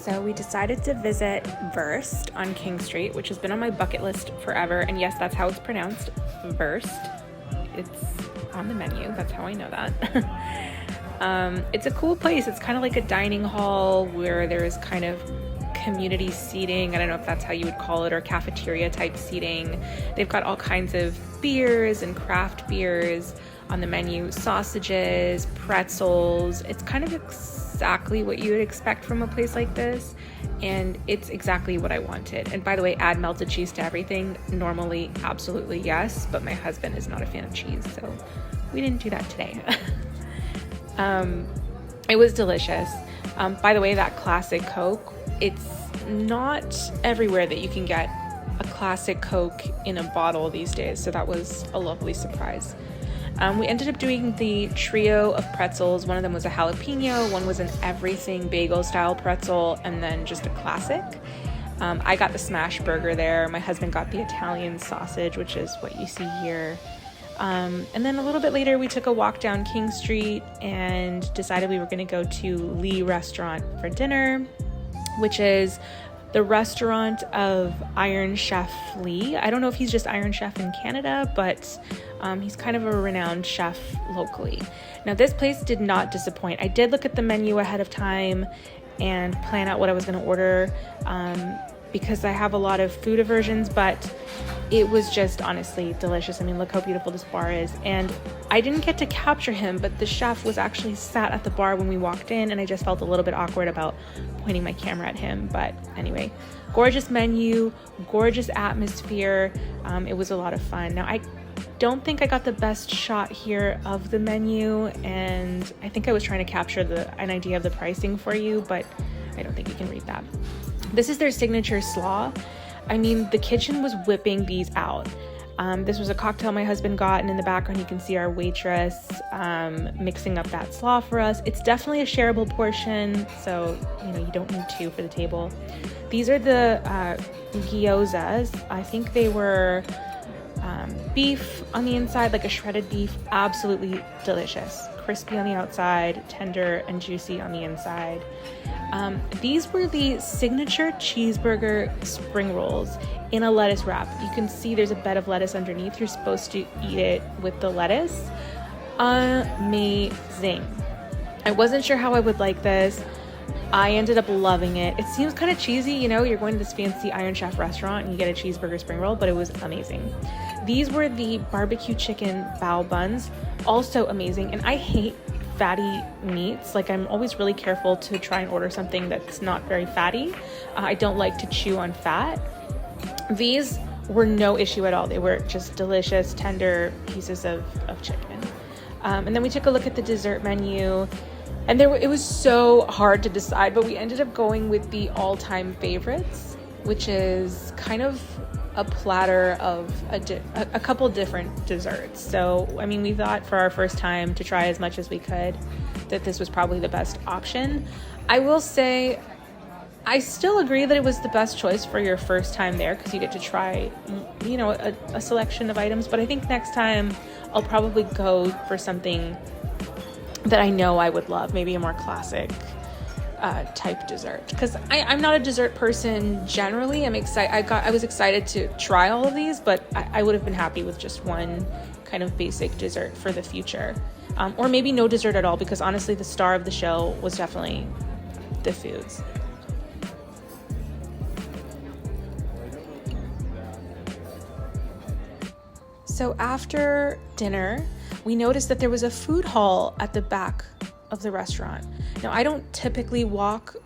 So we decided to visit WVRST on King Street, which has been on my bucket list forever. And yes, that's how it's pronounced, WVRST. It's on the menu, that's how I know that. It's a cool place. It's kind of like a dining hall where there's kind of community seating. I don't know if that's how you would call it, or cafeteria type seating. They've got all kinds of beers and craft beers on the menu, sausages, pretzels. It's kind of exactly what you would expect from a place like this, and it's exactly what I wanted. And by the way, add melted cheese to everything. Normally, absolutely yes, but my husband is not a fan of cheese, so we didn't do that today. It was delicious. By the way, that classic Coke, it's not everywhere that you can get a classic Coke in a bottle these days, so that was a lovely surprise. We ended up doing the trio of pretzels. One of them was a jalapeno, one was an everything bagel style pretzel, and then just a classic. I got the smash burger there. My husband got the Italian sausage, which is what you see here. And then a little bit later, we took a walk down King Street and decided we were going to go to Lee Restaurant for dinner, which is the restaurant of Iron Chef Lee. I don't know if he's just Iron Chef in Canada, but he's kind of a renowned chef locally. Now, this place did not disappoint. I did look at the menu ahead of time and plan out what I was going to order because I have a lot of food aversions, but it was just honestly delicious. I mean, look how beautiful this bar is. And I didn't get to capture him, but the chef was actually sat at the bar when we walked in, and I just felt a little bit awkward about pointing my camera at him. But anyway, gorgeous menu, gorgeous atmosphere. It was a lot of fun. Now, I don't think I got the best shot here of the menu, and I think I was trying to capture an idea of the pricing for you, but I don't think you can read that. This is their signature slaw. I mean, the kitchen was whipping these out. This was a cocktail my husband got, and in the background you can see our waitress mixing up that slaw for us. It's definitely a shareable portion, so you don't need two for the table. These are the gyozas. I think they were beef on the inside, like a shredded beef. Absolutely delicious. Crispy on the outside, tender and juicy on the inside. These were the signature cheeseburger spring rolls in a lettuce wrap. You can see there's a bed of lettuce underneath. You're supposed to eat it with the lettuce. Amazing. I wasn't sure how I would like this. I ended up loving it. It seems kind of cheesy, you're going to this fancy Iron Chef restaurant and you get a cheeseburger spring roll, but it was amazing. These were the barbecue chicken bao buns, also amazing. And I hate fatty meats. Like, I'm always really careful to try and order something that's not very fatty. I don't like to chew on fat. These were no issue at all. They were just delicious, tender pieces of chicken. And then we took a look at the dessert menu, and it was so hard to decide, but we ended up going with the all-time favorites, which is kind of a platter of a couple different desserts. So, I mean, we thought for our first time to try as much as we could that this was probably the best option. I will say, I still agree that it was the best choice for your first time there because you get to try, a selection of items. But I think next time I'll probably go for something that I know I would love, maybe a more classic type dessert, because I'm not a dessert person generally. I was excited to try all of these, but I would have been happy with just one kind of basic dessert for the future, or maybe no dessert at all, because honestly the star of the show was definitely the foods. So after dinner, we noticed that there was a food hall at the back of the restaurant. Now, I don't typically walk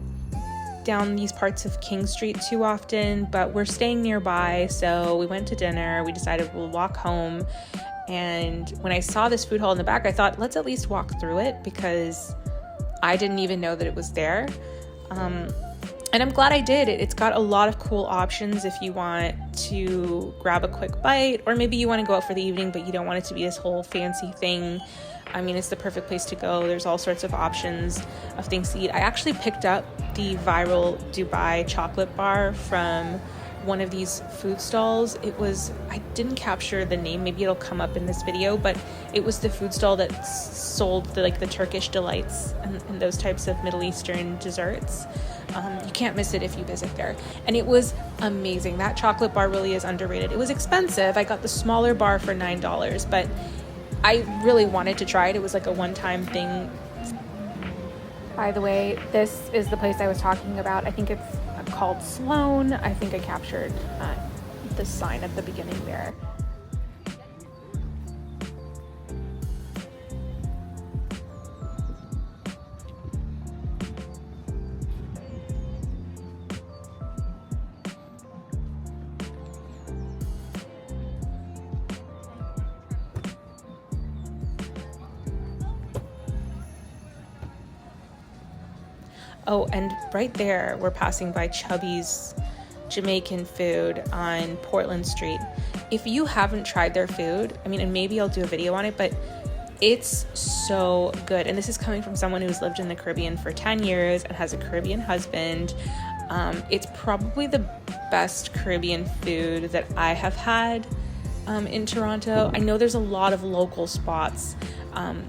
down these parts of King Street too often, but we're staying nearby, so we went to dinner. We decided we'll walk home, and when I saw this food hall in the back, I thought, let's at least walk through it, because I didn't even know that it was there. And I'm glad I did. It's got a lot of cool options if you want to grab a quick bite, or maybe you want to go out for the evening, but you don't want it to be this whole fancy thing. I mean, it's the perfect place to go. There's all sorts of options of things to eat. I actually picked up the viral Dubai chocolate bar from one of these food stalls. I didn't capture the name, maybe it'll come up in this video, but it was the food stall that sold the Turkish delights and those types of Middle Eastern desserts. You can't miss it if you visit there. And it was amazing. That chocolate bar really is underrated. It was expensive. I got the smaller bar for $9, but I really wanted to try it. It was like a one-time thing. By the way, this is the place I was talking about. I think it's called Sloan. I think I captured the sign at the beginning there. Oh, and right there, we're passing by Chubby's Jamaican food on Portland Street. If you haven't tried their food, I mean, and maybe I'll do a video on it, but it's so good. And this is coming from someone who's lived in the Caribbean for 10 years and has a Caribbean husband. It's probably the best Caribbean food that I have had in Toronto. I know there's a lot of local spots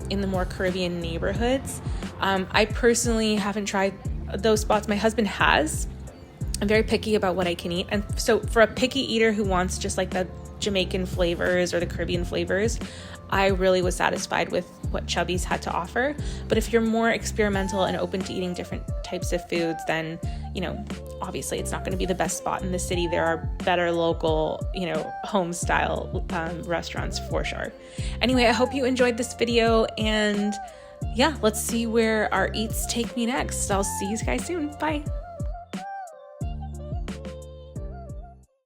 in the more Caribbean neighborhoods. I personally haven't tried those spots. My husband has. I'm very picky about what I can eat. And so for a picky eater who wants just like the Jamaican flavors or the Caribbean flavors, I really was satisfied with what Chubby's had to offer. But if you're more experimental and open to eating different types of foods, then, obviously it's not going to be the best spot in the city. There are better local, home style restaurants for sure. Anyway, I hope you enjoyed this video, and yeah, let's see where our eats take me next. I'll see you guys soon. Bye.